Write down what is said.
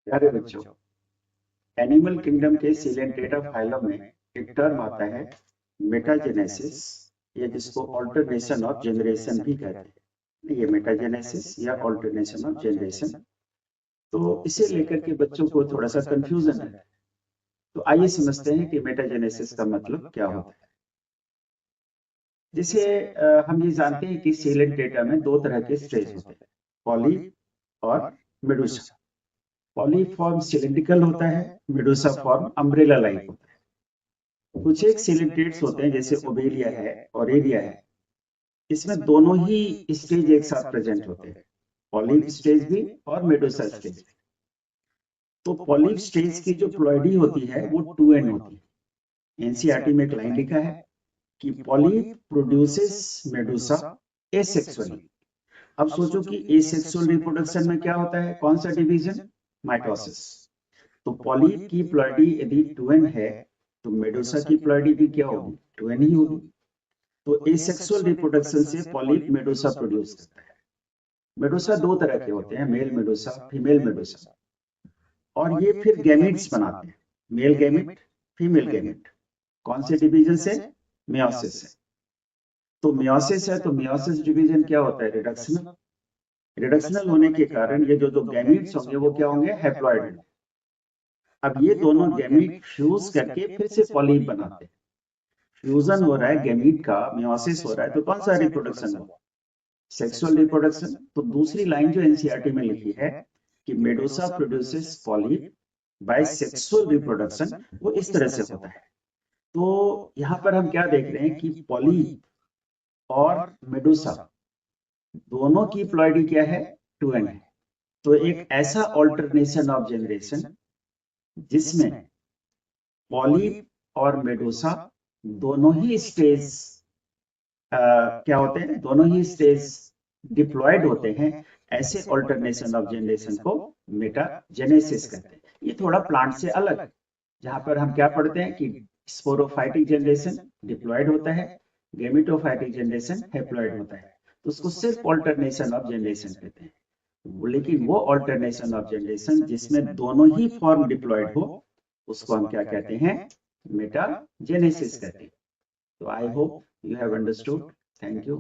प्यारे बच्चों, animal kingdom के सिलेंटेटा फाइलम में एक टर्म आता है मेटाजेनेसिस, या जिसको ऑल्टरनेशन ऑफ जनरेशन भी कहते हैं। ये मेटाजेनेसिस या ऑल्टरनेशन ऑफ जनरेशन, तो इसे लेकर के बच्चों को थोड़ा सा कंफ्यूजन है। तो आइए समझते हैं कि मेटाजेनेसिस का मतलब क्या होता है। जिसे हम ये जानते हैं कि सिलेंटेटा में दो तरह के स्टेज होते हैं, पॉलीप और मेडुसा। पॉलीप फॉर्म सिलिंड्रिकल होता है, मेडुसा फॉर्म अम्ब्रेला लाइक होता है। कुछ एक सिलिंड्रेट्स होते हैं जैसे ओबेलिया है और एरिया है, इसमें दोनों ही स्टेज एक साथ प्रेजेंट होते हैं, पॉलीप स्टेज भी और मेडुसा स्टेज भी। तो पॉलीप स्टेज की जो प्लॉइडी होती है वो 2 एंड होती है। एनसीईआरटी में एक लाइन लिखा है कि पॉलीप प्रोड्यूसेस मेडुसा एसेक्सुअली। अब सोचो कि एसेक्सुअल रिप्रोडक्शन में क्या होता है, कौन सा डिवीजन, माइटोसिस। तो पॉलीप की प्लॉइडी यदि 2n है तो मेडुसा की प्लॉइडी भी क्या होगी, 2n ही होगी। तो एसेक्सुअल रिप्रोडक्शन से पॉलीप मेडुसा प्रोड्यूस करता है। मेडुसा दो तरह के होते हैं, मेल मेडुसा, फीमेल मेडुसा। और ये फिर गैमिट्स बनाते हैं, मेल गैमिट, फीमेल गैमिट। कौन से डिवीजन से, मियोसिस से। तो मियोसिस है तो मियोसिस डिवीजन क्या होता है, रिडक्शनल। रिडक्शनल होने के कारण ये जो गैमिट्स होंगे वो क्या होंगे, हैप्लॉइड होंगे। अब ये दोनों गैमीट फ्यूज करके फिर से पॉलीप बनाते हैं। फ्यूजन हो रहा है गैमीट का, मियोसिस हो रहा है, तो कौन सा रिप्रोडक्शन हुआ, सेक्सुअल रिप्रोडक्शन। तो दूसरी लाइन जो एनसीईआरटी में लिखी है कि Medusa produces polyp by sexual reproduction, वो इस तरह से होता है। तो यहाँ पर हम क्या देख रहे हैं कि पॉलीप और मेडुसा दोनों की प्लॉइडी क्या है, 2n है। तो एक ऐसा ऑल्टरनेशन ऑफ जनरेशन जिसमें पॉलीप और मेडुसा दोनों ही स्टेज क्या होते हैं, दोनों ही स्टेज डिप्लॉयड होते हैं। ऐसे ऑल्टरनेशन ऑफ जनरेशन को मेटाजेनेसिस कहते हैं। ये थोड़ा प्लांट से अलग, जहां पर हम क्या पढ़ते हैं कि स्पोरोफाइटिक जनरेशन डिप्लॉयड होता है, गेमिटोफाइटिक जनरेशन हैप्लॉयड होता है। तो उसको सिर्फ ऑल्टरनेशन ऑफ जनरेशन कहते हैं। लेकिन वो ऑल्टरनेशन ऑफ जनरेशन जिसमें दोनों ही फॉर्म डिप्लॉयड हो, उसको हम क्या कहते हैं, मेटाजेनेसिस कहते हैं। तो I hope you have understood. Thank you.